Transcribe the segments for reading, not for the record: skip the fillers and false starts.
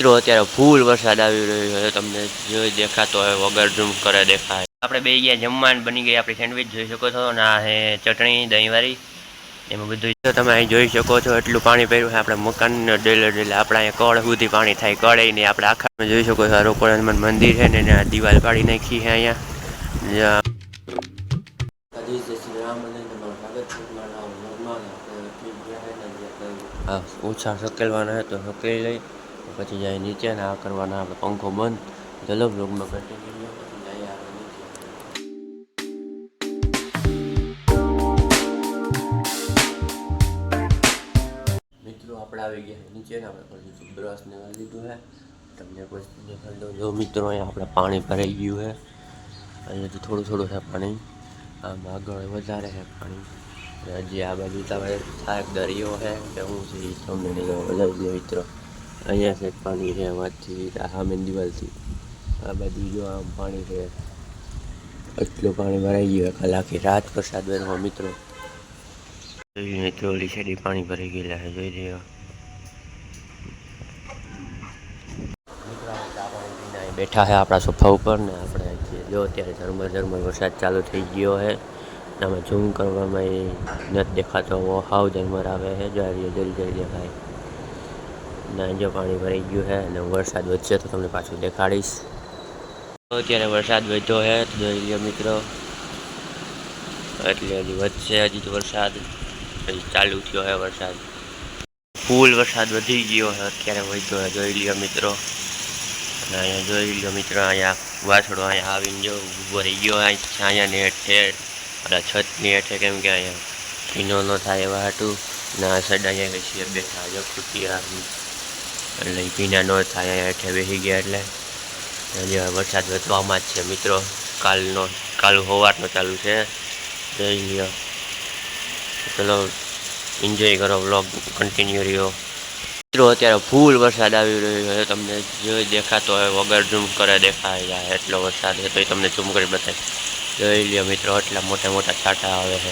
મિત્રો અત્યારે ફૂલ વરસાદ આવી રહ્યો છે, તમને જોઈ દેખાતો હોય વગર ઝૂમ કરે દેખાય. આપણે બે ગયા જમવાનું બની ગઈ આપણી સેન્ડવિચ જોઈ શકો છો ને આ હે ચટણી દહીંવાળી એમાં બધું તમે અહીં જોઈ શકો છો. એટલું પાણી પડ્યું છે આપણે મકાન ડેલે આપણે અહીંયા કળ સુધી પાણી થાય કળે નહીં આપણે આખા જોઈ શકો છો. રોપડ હનુમાન મંદિર છે ને એને દિવાલ પાડી નાખી છે અહીંયા. હા ઓછા સકેલવાના હોય તો સકેલી લઈ પછી જાય નીચે ને આ કરવાના આપણે પંખો બંધ ચલો બ્લોગમાં કન્ટિન્યુ પછી જાય આપણે નીચે. મિત્રો આપણે આવી ગયા નીચે ને આપણે પછી બ્રશ ને લીધું છે તમને પછી દેખાડી દઉં. જો મિત્રો અહીંયા આપણે પાણી ભરાઈ ગયું છે અહીંયાથી થોડું થોડું છે પાણી આમ આગળ વધારે છે પાણી. હજી આ બાજુ તમે થાક દરિયો છે કે હું છે એ તમને વધારી દે મિત્રો. અહીંયા છે પાણી છે વાંચથી સામે દિવાલથી આ બાજુ જો આમ પાણી છે એટલું પાણી ભરાઈ ગયું કાલે આખી રાત વરસાદ વરવા મિત્રો. મિત્રો ઓલી સાઈડ પાણી ભરાઈ ગયેલા છે જોઈ રહ્યો બેઠા છે આપણા સોફા ઉપર ને આપણે જો અત્યારે ઝરમર વરસાદ ચાલુ થઈ ગયો છે. આમાં ઝૂમ કરવામાં એ નથી દેખાતો હાવ ઝરમર આવે છે જલ્દી દેખાય ને જો પાણી ભરાઈ ગયું છે અને વરસાદ વધશે તો તમને પાછું દેખાડીશ. અત્યારે વરસાદ વધ્યો છે તો જોઈ લો મિત્રો એટલે હજી વધશે હજી તો વરસાદ હજી ચાલુ થયો છે વરસાદ ફૂલ વરસાદ વધી ગયો છે અત્યારે વધ્યો છે જોઈ લો મિત્રો. અને અહીંયા જોઈ લો મિત્રો અહીંયા વાછડો અહીંયા આવીને જો ઊભો રહી ગયો અહીંયા ને હેઠે આપણા છતની હેઠે કેમ કે અહીંયા ભીનો ન થાય એવા હાટું ને આ સાઈડ અહીંયા છીએ બેઠા જો ખૂટિયા એટલે ભીના ન થાય અહીંયા હેઠે બેસી ગયા એટલે હજી વરસાદ વધવામાં જ છે મિત્રો. કાલ સવારનો ચાલુ છે જોઈ લ્યો. ચલો એન્જોય કરો વ્લોગ કન્ટિન્યુ રહ્યો. મિત્રો અત્યારે ફૂલ વરસાદ આવી રહ્યો છે, તમને જોઈ દેખાતો હોય વગર ઝૂમ કરે દેખાય જાય એટલો વરસાદ છે તો એ તમને ઝૂમ કરી બતાવે. જોઈ લ્યો મિત્રો એટલા મોટા મોટા છાંટા આવે છે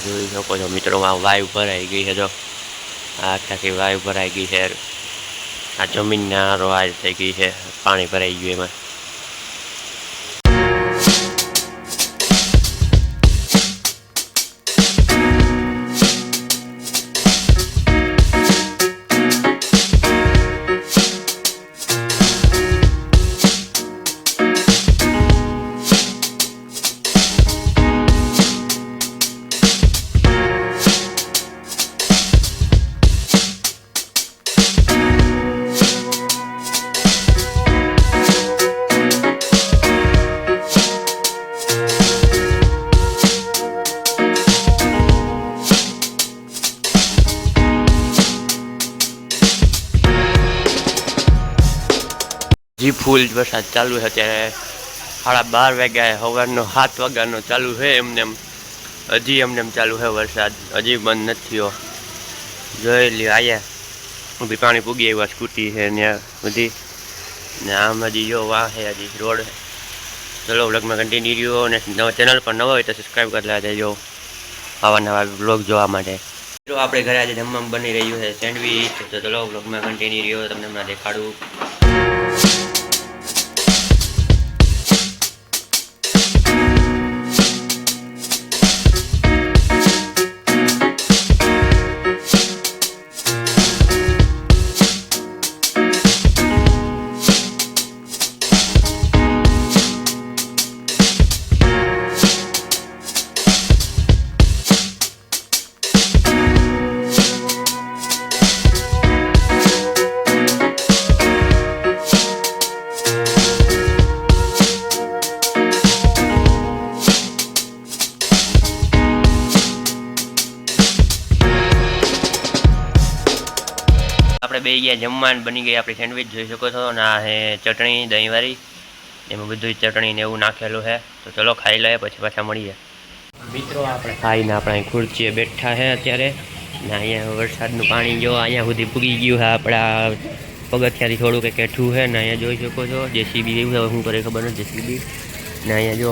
જોઈ શકો છો મિત્રો. આ વાયુ ભરાઈ ગઈ છે જો આ આખી વાયુ ભરાઈ ગઈ છે આ જમીનને આરો હાર થઈ ગઈ છે પાણી ભરાઈ ગયું એમાં. જી ફૂલ વરસાદ ચાલુ છે અત્યારે 12:30 વાગ્યા સવારનો 7 વાગ્યાનો ચાલુ છે એમને હજી એમને ચાલુ છે વરસાદ હજી બંધ નથી થયો. જોઈ લ્યો અહીંયા બી પાણી પૂગી આવ્યા સ્કૂટી છે ત્યાં બધી ને આમ હજી જો વાહ છે હજી રોડ. ચલો વ્લોગમાં કન્ટિન્યુ રહ્યો અને ચેનલ પર નવા હોય તો સબસ્ક્રાઈબ કરી દેજો આવા નવા વ્લોગ જોવા માટે. આપણે ઘરે આજે જમવામાં બની રહ્યું છે સેન્ડવીચ તો ચલો વ્લોગમાં કન્ટિન્યુ રહ્યો તમને હમણાં દેખાડું. આપણે બે ગયા જમવાનું બની ગઈ આપણી સેન્ડવિચ જોઈ શકો છો ને આ હે ચટણી દહીંવાળી એમાં બધું ચટણી ને એવું નાખેલું છે તો ચલો ખાઈ લઈએ પછી પાછા મળીએ. મિત્રો આપણે ખાઈને આપણે ખુરચીએ બેઠા છે અત્યારે ને અહીંયા વરસાદનું પાણી જો અહીંયા સુધી પૂગી ગયું છે આપણા પગથિયાથી થોડું કંઈક હેઠું છે ને અહીંયા જોઈ શકો છો જેસીબી એવું છે શું કરે ખબર નથી જેસીબી ને અહીંયા જો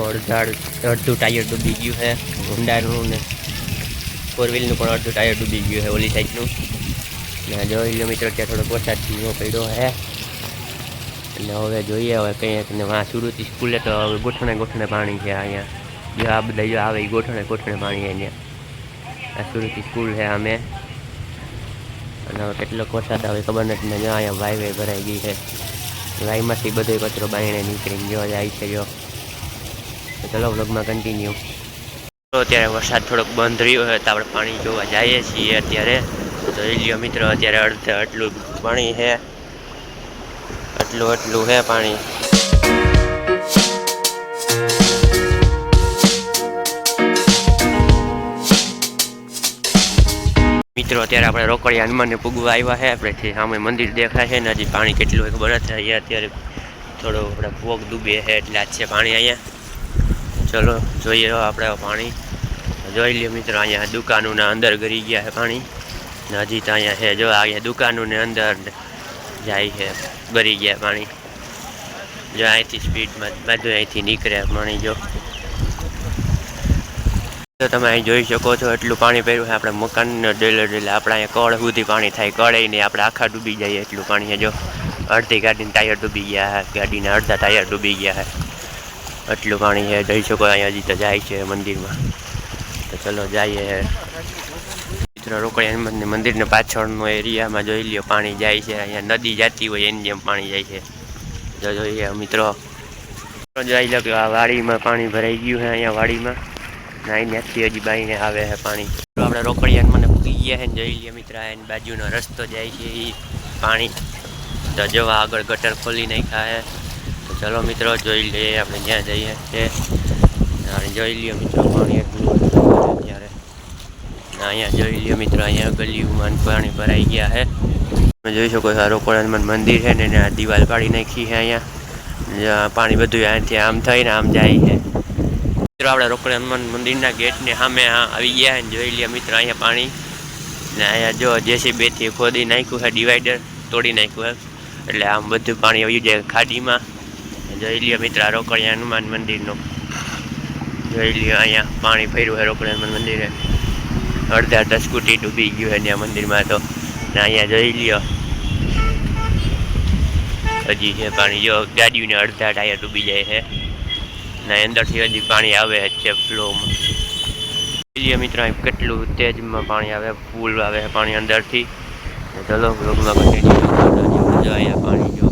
અડધું ટાયર ડૂબી ગયું છે હોન્ડાનું ને 4 વ્હીલનું પણ અડધું ટાયર ડૂબી ગયું છે ઓલી સાઈડનું ને જોઈ લો મિત્રો ત્યાં થોડો વરસાદ ધીમો પડ્યો હે અને હવે જોઈએ હવે કંઈક ને વાં સુરતી સ્કૂલે તો હવે ગોઠણે પાણી છે અહીંયા જો આ બધા જો આવે એ ગોઠણે પાણી અહીંયા આ સુરતી સ્કૂલ છે અમે અને હવે કેટલોક વરસાદ આવે ખબર નથી ને જો અહીંયા વાઈ ભરાઈ ગઈ છે વાઈમાંથી બધો કચરો બાયણે નીકળીને જો જાય છે જો ચલો વ્લોગમાં કન્ટિન્યુ. અત્યારે વરસાદ થોડોક બંધ રહ્યો હોય તો આપણે પાણી જોવા જઈએ છીએ અત્યારે જોઈ લ્યો મિત્રો અત્યારે અડધે આટલું પાણી છે આટલું છે પાણી. મિત્રો અત્યારે આપણે રોકડિયા હનુમાનને પૂગવા આવ્યા છે આપણેથી સામે મંદિર દેખાય છે ને હજી પાણી કેટલું હોય ખબર નથી. અહીંયા અત્યારે થોડો આપણે ભોગ ડૂબે છે એટલે આજ છે પાણી અહીંયા. ચલો જોઈએ આપણે પાણી જોઈ લ્યો મિત્રો અહીંયા દુકાનોના અંદર ગરી ગયા છે પાણી ને હજી તો અહીંયા છે જો અહીંયા દુકાનોને અંદર જાય છે ગરી ગયા પાણી જો અહીંથી સ્પીડમાં બધું અહીંથી નીકળે પાણી જો તમે અહીં જોઈ શકો છો એટલું પાણી પડ્યું છે આપણે મકાનનો ડેલે આપણે અહીંયા કળ સુધી પાણી થાય કળે નહીં આપણે આખા ડૂબી જઈએ એટલું પાણી છે જો અડધી ગાડીના ટાયર ડૂબી ગયા છે ગાડીના અડધા ટાયર ડૂબી ગયા છે એટલું પાણી છે જોઈ શકો અહીંયા હજી તો જાય છે મંદિરમાં તો ચલો જઈએ મિત્રો રોકડિયા હનુમાનની મંદિરને પાછળનો એરિયામાં જોઈ લ્યો પાણી જાય છે અહીંયા નદી જતી હોય એની જેમ પાણી જાય છે જો જોઈએ મિત્રો જોઈ લો કે આ વાડીમાં પાણી ભરાઈ ગયું છે અહીંયા વાડીમાં ત્યાંથી હજી બાઈને આવે છે પાણી. આપણે રોકડિયા મને પૂગી ગયા છે ને જોઈ લઈએ મિત્ર એની બાજુનો રસ્તો જાય છે એ પાણી તો જવા આગળ ગટર ખોલી નાખ્યા છે તો ચલો મિત્રો જોઈ લઈએ આપણે જ્યાં જઈએ છે જોઈ લ્યો મિત્રો પાણી એટલું અત્યારે અહીંયા જોઈ લ્યો મિત્રો અહીંયા ગલીઓમાં પાણી ભરાઈ ગયા છે તમે જોઈ શકો છો રોકડિયા મંદિર છે ને એને દિવાલ પાડી નાખી છે અહીંયા પાણી બધું અહીંથી આમ થઈને આમ જાય છે. મિત્રો આપણે રોકડિયા હનુમાન મંદિરના ગેટને સામે આવી ગયા ને જોઈ લે મિત્રો અહીંયા પાણી ને અહીંયા જો જેસીબીથી ખોદી નાખ્યું છે ડિવાઈડર તોડી નાખ્યું છે એટલે આમ બધું પાણી આવી જાય ખાડીમાં જોઈ લ્યો મિત્ર રોકડિયા હનુમાન મંદિરનો જોઈ લ્યો અહીંયા પાણી ફર્યું છે રોકડિયા હનુમાન મંદિરે અડધા સ્કૂટી ડૂબી ગયું છે ત્યાં મંદિરમાં તો ને અહીંયા જોઈ લ્યો હજી છે પાણી જો ગાડીઓને અડધા ટાયર ડૂબી જાય છે ને અંદરથી હજી પાણી આવે છે ફ્લોમાં જોઈ મિત્રો કેટલું તેજમાં પાણી આવે ફૂલ આવે પાણી અંદરથી ચલો બ્લોગમાં કન્ટિન્યુ અહીંયા પાણી જો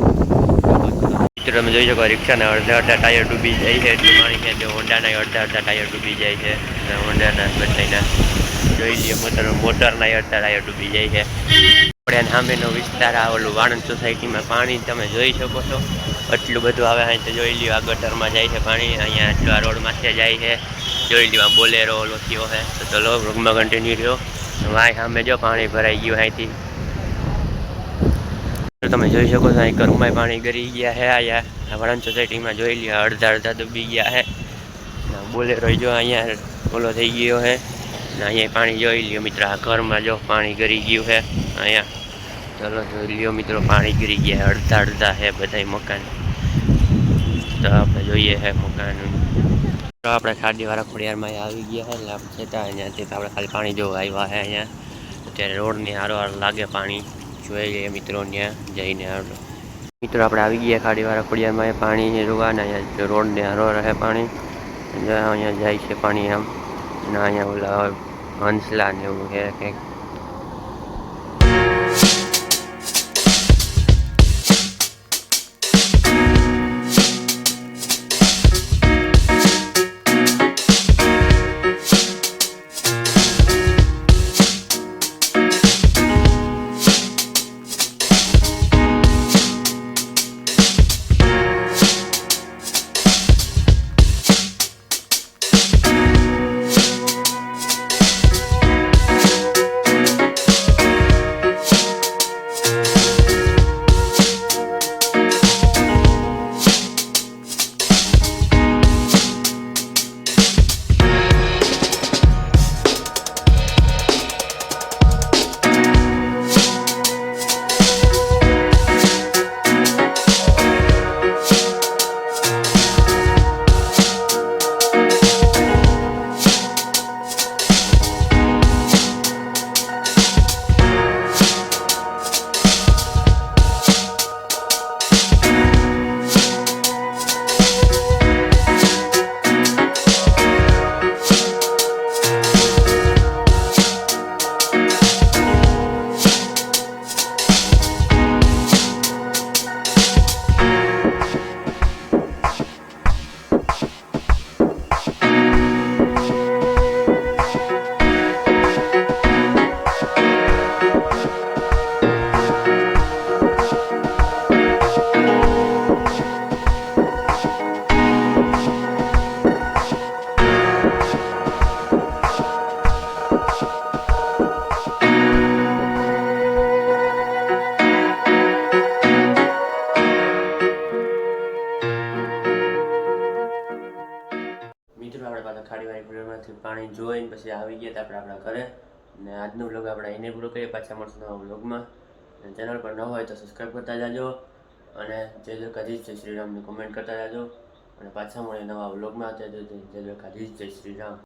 મિત્રો તમે જોઈ શકો રિક્ષાના અડધા ટાયર ડૂબી જાય છે એટલું પાણી છે જો હોન્ડાના અડધા ટાયર ડૂબી જાય છે અને હોન્ડાના બધાના જોઈ લઈએ મોટરના અડધા ટાયર ડૂબી જાય છે. આપણે સામેનો વિસ્તાર આ ઓલું વાણંદ સોસાયટીમાં પાણી તમે જોઈ શકો છો એટલું બધું આવે અહીં તો જોઈ લ્યો આ ગટરમાં જાય છે પાણી અહીંયા એટલું આ રોડ માથે જાય છે જોઈ લ્યો આ બોલેરો ઓલો થયો છે તો ચલો રૂમમાં કન્ટિન્યુ રહ્યો વાય સામે જો પાણી ભરાઈ ગયું અહીંથી તમે જોઈ શકો છો અહીં ઘરમાં પાણી ગરી ગયા છે અહીંયા વાણંદ સોસાયટીમાં જોઈ લ્યો અડધા ડૂબી ગયા છે બોલેરો જો અહીંયા ઓલો થઈ ગયો છે ને અહીંયા પાણી જોઈ લ્યો મિત્ર આ ઘરમાં જો પાણી ગરી ગયું છે અહીંયા ચલો જોઈ લ્યો મિત્રો પાણી ગરી ગયા અડધા છે બધા મકાન તો આપણે જોઈએ છે મકાન તો આપણે ખાડીવાળા ખોડિયારમાં આવી ગયા છે એટલે આપણે જતા અહીંયાથી આપણે ખાલી પાણી જોવા આવ્યા છે અહીંયા અત્યારે રોડની હારોહાર લાગે પાણી જોઈ લઈએ મિત્રો ત્યાં જઈને મિત્રો આપણે આવી ગયા ખાડીવાળા ખોડિયારમાં પાણી જોવાને અહીંયા રોડને હારોહાર છે પાણી અહીંયા જાય છે પાણી આમ અને અહીંયા ઓલા હંસલા ને એવું છે કંઈક પછી આવી ગયા હતા આપણે આપણા ઘરે. અને આજનો વ્લોગ આપણે એને પૂરો કરીએ. પાછા મળશું નવા વ્લોગમાં. અને ચેનલ પર ન હોય તો સબસ્ક્રાઈબ કરતા જાજો. અને જય દ્વારકાધીશ, જય શ્રી રામની કોમેન્ટ કરતા જાજો. અને પાછા મળીએ નવા વ્લોગમાં. જય દ્વારકાધીશ, જય શ્રી રામ.